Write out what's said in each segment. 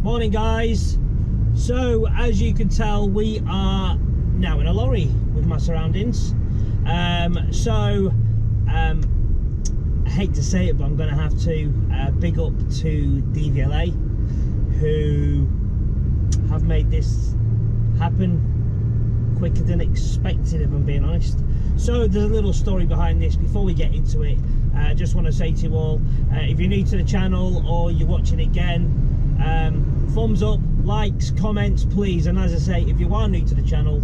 Morning guys. So as you can tell, we are now in a lorry with my surroundings. I hate to say it, but I'm going to have to big up to DVLA, who have made this happen quicker than expected, if I'm being honest. So there's a little story behind this. Before we get into it, I just want to say to you all, if you're new to the channel or you're watching again, thumbs up, likes, comments please. And as I say, if you are new to the channel,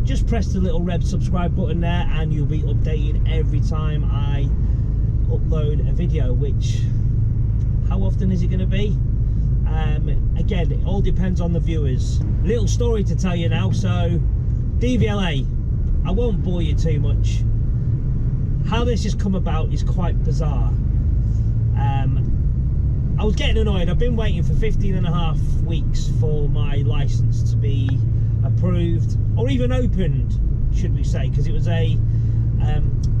just press the little red subscribe button there and you'll be updated every time I upload a video, which, how often is it going to be? Again, it all depends on the viewers. Little story to tell you now. So DVLA, I won't bore you too much. How this has come about is quite bizarre. I was getting annoyed. I've been waiting for 15.5 weeks for my license to be approved, or even opened, should we say, because it was a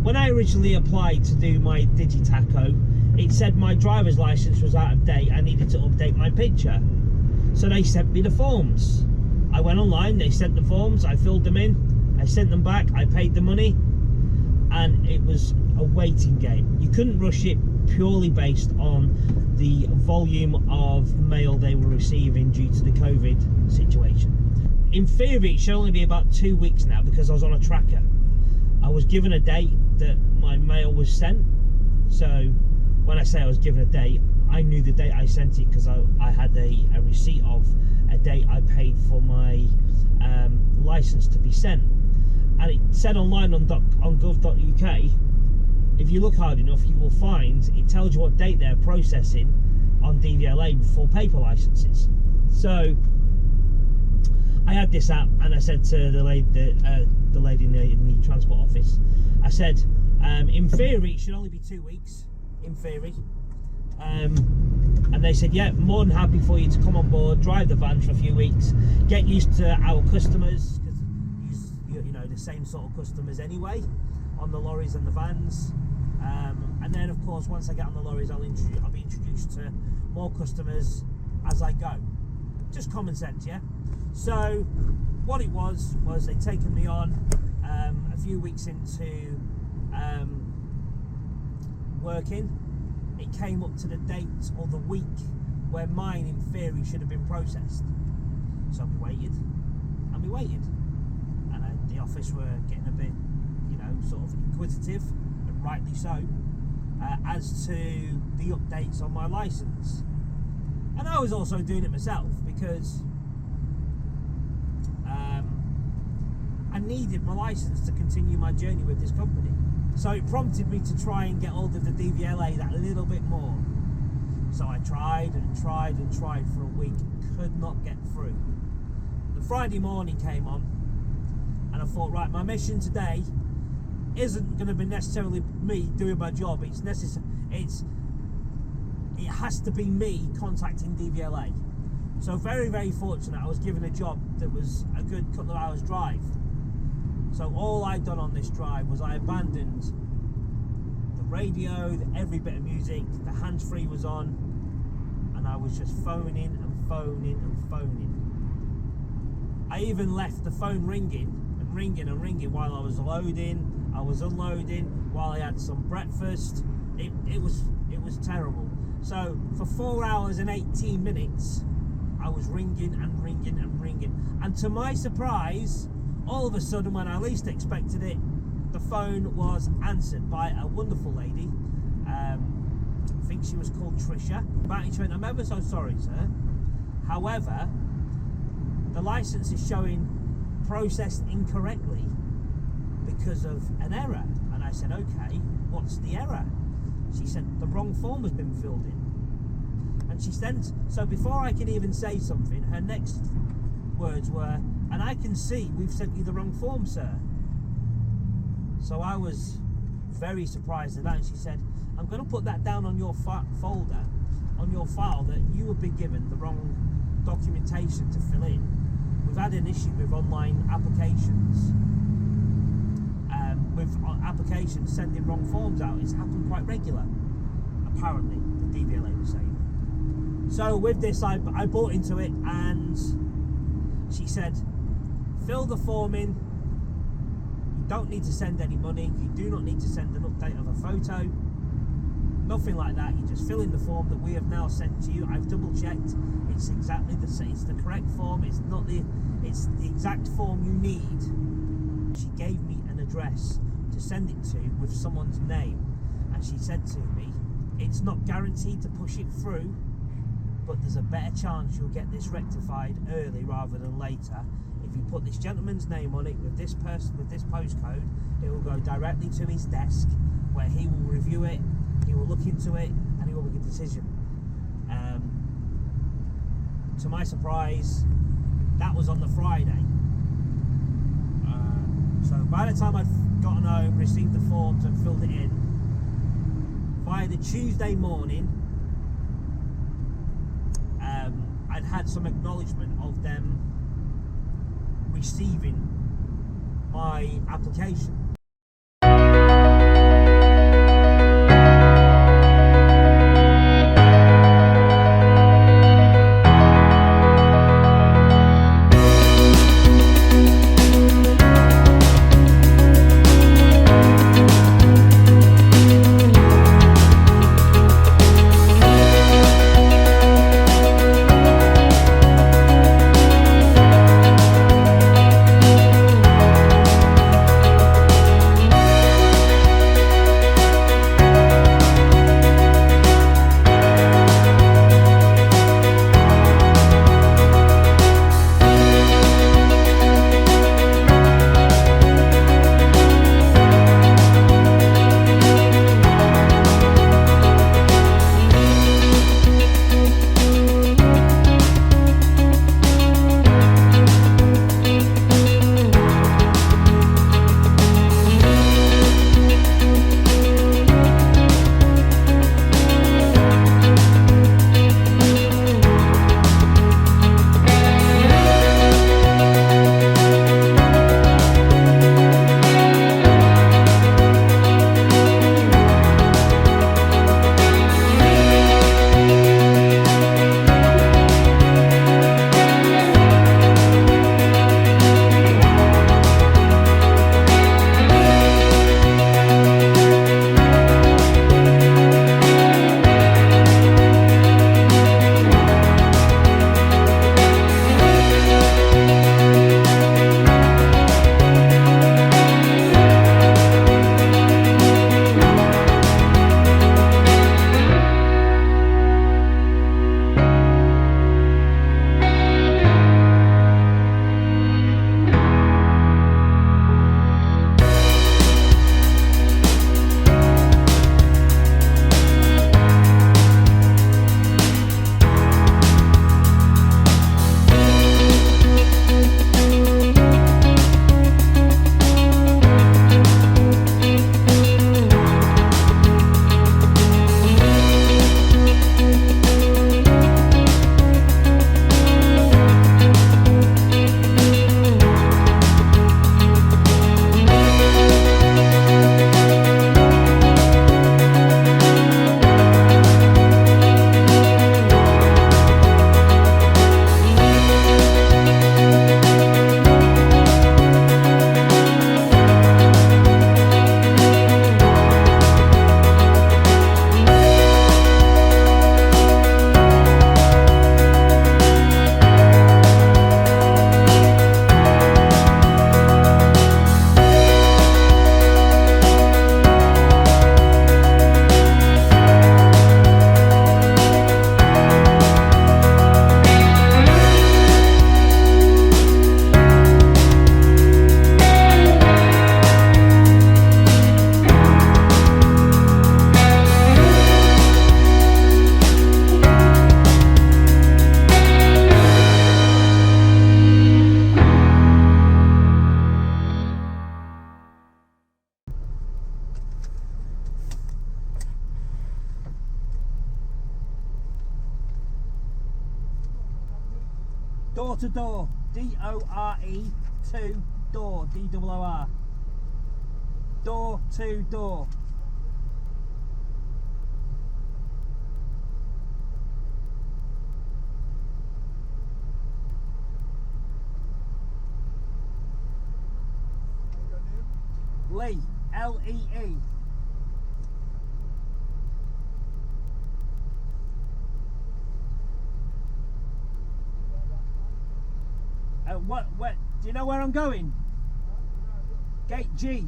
when I originally applied to do my Digitaco, it said my driver's license was out of date. I needed to update my picture, so they sent me the forms. I went online, they sent the forms, I filled them in, I sent them back, I paid the money, and it was a waiting game. You couldn't rush it, purely based on the volume of mail they were receiving due to the COVID situation. In theory, it should only be about 2 weeks now, because I was on a tracker. I was given a date that my mail was sent. So when I say I was given a date, I knew the date I sent it because I had a receipt of a date I paid for my license to be sent. And it said online on gov.uk, if you look hard enough, you will find it tells you what date they're processing on DVLA for paper licenses. So I had this app, and I said to the lady in the transport office, I said, in theory, it should only be 2 weeks, in theory. And they said, yeah, more than happy for you to come on board, drive the van for a few weeks, get used to our customers, because you know the same sort of customers anyway on the lorries and the vans. And then, of course, once I get on the lorries, I'll be introduced to more customers as I go. Just common sense, yeah? So what it was they'd taken me on a few weeks into working. It came up to the date or the week where mine, in theory, should have been processed. So we waited, and we waited. And the office were getting a bit, you know, sort of inquisitive, and rightly so, as to the updates on my license. And I was also doing it myself, because I needed my license to continue my journey with this company. So it prompted me to try and get hold of the DVLA that little bit more. So I tried and tried and tried for a week, could not get through. The Friday morning came on, and I thought, right, my mission today isn't going to be necessarily me doing my job. It has to be me contacting DVLA. So very, very fortunate, I was given a job that was a good couple of hours drive. So all I'd done on this drive was I abandoned the radio, every bit of music, the hands-free was on, and I was just phoning and phoning and phoning. I even left the phone ringing and ringing and ringing while I was loading, I was unloading, while I had some breakfast. It was terrible. So for 4 hours and 18 minutes, I was ringing and ringing and ringing. And to my surprise, all of a sudden, when I least expected it, the phone was answered by a wonderful lady. I think she was called Trisha. I'm ever so sorry, sir. However, the license is showing processed incorrectly because of an error. And I said, okay, what's the error? She said, the wrong form has been filled in. And she sent, so before I could even say something, her next words were, and I can see we've sent you the wrong form, sir. So I was very surprised at that. And she said, I'm going to put that down on your folder, on your file, that you have been given the wrong documentation to fill in. We've had an issue with online applications, with applications sending wrong forms out. It's happened quite regular, apparently, the DVLA was saying. So with this, I bought into it, and she said, fill the form in. You don't need to send any money. You do not need to send an update of a photo. Nothing like that. You just fill in the form that we have now sent to you. I've double checked. It's exactly the same. It's the correct form. It's the exact form you need. She gave me an address to send it to with someone's name, and she said to me, it's not guaranteed to push it through, but there's a better chance you'll get this rectified early rather than later. If you put this gentleman's name on it with this person, with this postcode, it will go directly to his desk where he will review it, he will look into it, and he will make a decision. To my surprise, that was on the Friday. So by the time I'd gotten home, received the forms and filled it in, by the Tuesday morning, I'd had some acknowledgement of them receiving my application. Door to door, D-O-R-E, to door, D-O-O-R. Door to door. Lee, L-E-E. What, do you know where I'm going? Gate G.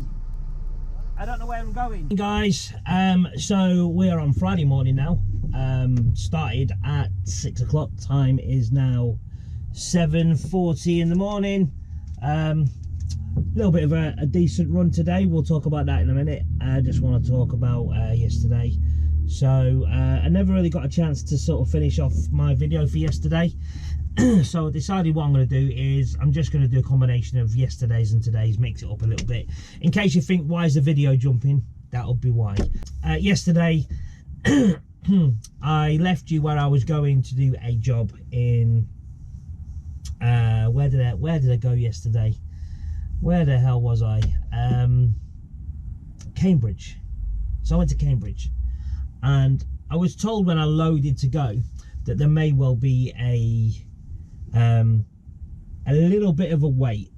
I don't know where I'm going. Hey guys, so we're on Friday morning now. Started at 6 o'clock. Time is now 7:40 in the morning. A little bit of a decent run today. We'll talk about that in a minute. I just want to talk about yesterday. So I never really got a chance to sort of finish off my video for yesterday. So I decided what I'm going to do is I'm just going to do a combination of yesterday's and today's, mix it up a little bit. In case you think, why is the video jumping? That'll be why. Yesterday, I left you where I was going to do a job in, where did I go yesterday? Where the hell was I? Cambridge. So I went to Cambridge, and I was told when I loaded to go that there may well be a little bit of a wait,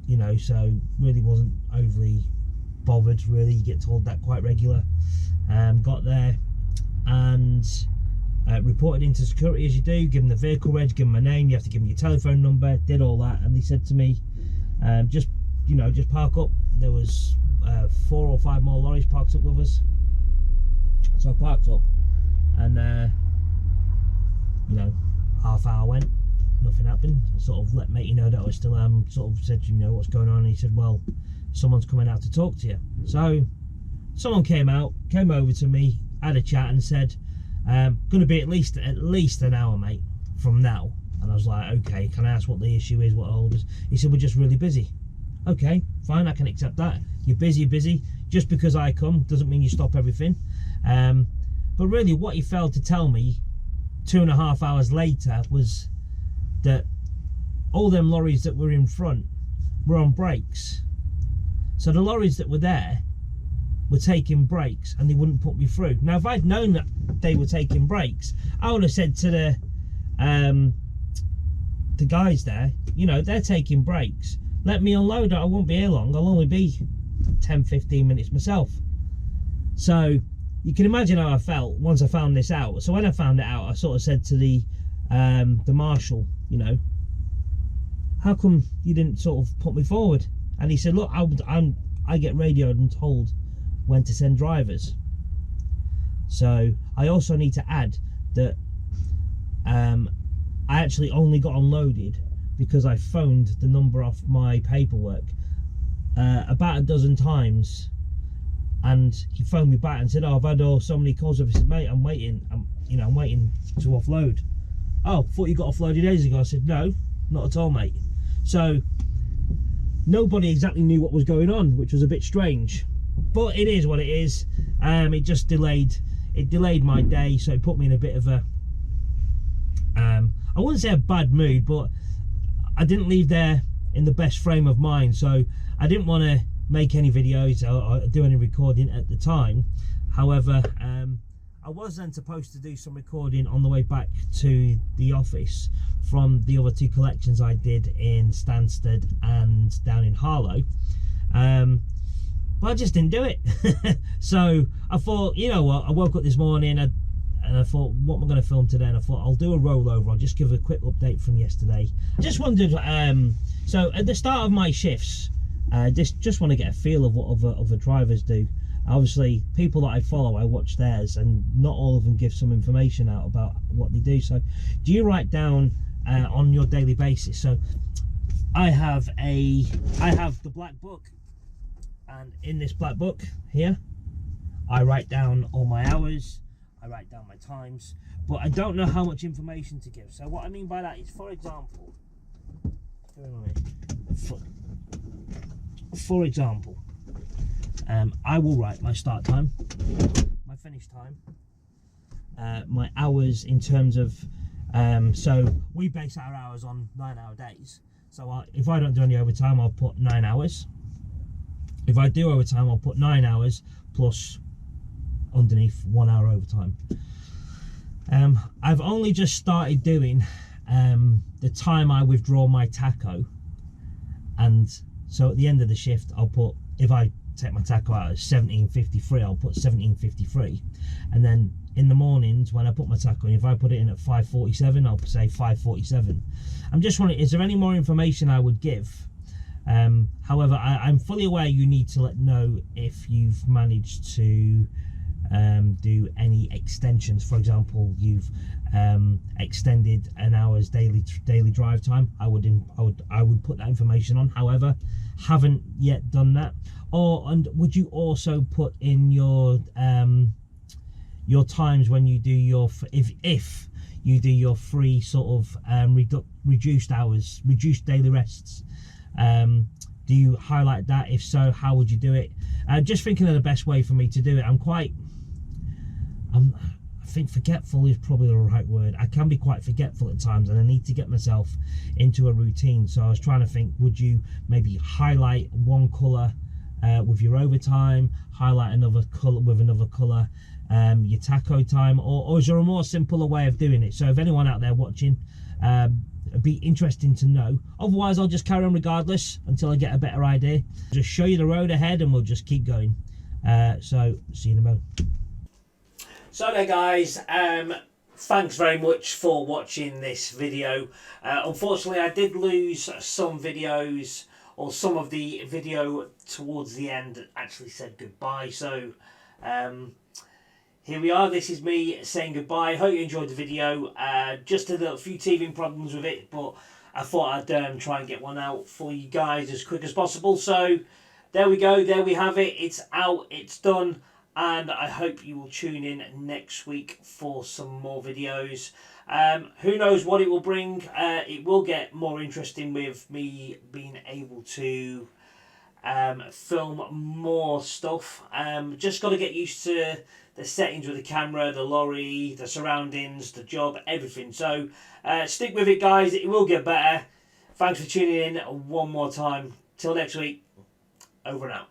you know, so really wasn't overly bothered really. You get told that quite regular. Got there and reported into security as you do, give them the vehicle reg, give them my name, you have to give them your telephone number, did all that, and they said to me, just park up. There was 4 or 5 more lorries parked up with us, so I parked up, and you know, half hour went, nothing happened. I sort of let matey know that I was still sort of said, you know, what's going on, and he said, well, someone's coming out to talk to you. So someone came over to me, had a chat and said, gonna be at least an hour, mate, from now. And I was like, okay, can I ask what the issue is, what hold us? He said, we're just really busy. Okay, fine, I can accept that. You're busy. Just because I come doesn't mean you stop everything. But really what he failed to tell me 2.5 hours later was that all them lorries that were in front were on brakes. So the lorries that were there were taking brakes and they wouldn't put me through. Now if I'd known that they were taking brakes, I would have said to the guys there, you know, they're taking brakes, let me unload it, I won't be here long, I'll only be 10-15 minutes myself. So you can imagine how I felt once I found this out. So when I found it out, I sort of said to the marshal, you know, how come you didn't sort of put me forward? And he said, look, I get radioed and told when to send drivers. So I also need to add that I actually only got unloaded because I phoned the number off my paperwork about a dozen times, and he phoned me back and said, oh, I've had so many calls. I said, mate, I'm waiting, I'm waiting to offload. Oh, thought you got offloaded days ago. I said, no, not at all, mate. So nobody exactly knew what was going on, which was a bit strange, but it is what it is. It just delayed my day, so it put me in a bit of a I wouldn't say a bad mood, but I didn't leave there in the best frame of mind. So I didn't want to make any videos or do any recording at the time. However, I was then supposed to do some recording on the way back to the office from the other 2 collections I did in Stansted and down in Harlow, but I just didn't do it. So I thought, you know what, I woke up this morning and I thought, what am I going to film today? And I thought, I'll do a rollover. I'll just give a quick update from yesterday. I just wondered, so at the start of my shifts, just want to get a feel of what other drivers do. Obviously, people that I follow, I watch theirs, and not all of them give some information out about what they do. So do you write down on your daily basis? So I have the black book, and in this black book here, I write down all my hours, I write down my times, but I don't know how much information to give. So what I mean by that is, for example, I will write my start time, my finish time, my hours in terms of, so we base our hours on 9-hour days. So if I don't do any overtime, I'll put 9 hours. If I do overtime, I'll put 9 hours plus underneath 1 hour overtime. I've only just started doing the time I withdraw my taco, and so at the end of the shift I'll put if I take my tacho out at 17.53, I'll put 17.53, and then in the mornings when I put my tacho in, if I put it in at 5.47, I'll say 5.47. I'm just wondering, is there any more information I would give? However, I'm fully aware you need to know if you've managed to do any extensions. For example, you've extended an hour's daily drive time. I would put that information on. However, haven't yet done that. And would you also put in your times when you do your, if you do your free sort of reduced hours, reduced daily rests? Do you highlight that? If so, how would you do it? Just thinking of the best way for me to do it. I think forgetful is probably the right word. I can be quite forgetful at times, and I need to get myself into a routine. So I was trying to think, would you maybe highlight one colour with your overtime, highlight another colour with another colour, your tacho time, or is there a more simpler way of doing it? So if anyone out there watching, it'd be interesting to know. Otherwise, I'll just carry on regardless until I get a better idea. Just show you the road ahead and we'll just keep going. So see you in a moment. So there guys, thanks very much for watching this video. Unfortunately, I did lose some videos, or some of the video towards the end actually said goodbye. So here we are. This is me saying goodbye. Hope you enjoyed the video. Just a few teething problems with it, but I thought I'd try and get one out for you guys as quick as possible. So there we go. There we have it. It's out. It's done. And I hope you will tune in next week for some more videos. Who knows what it will bring. It will get more interesting with me being able to film more stuff. Just got to get used to the settings with the camera, the lorry, the surroundings, the job, everything. So stick with it guys, it will get better. Thanks for tuning in one more time. Till next week, over and out.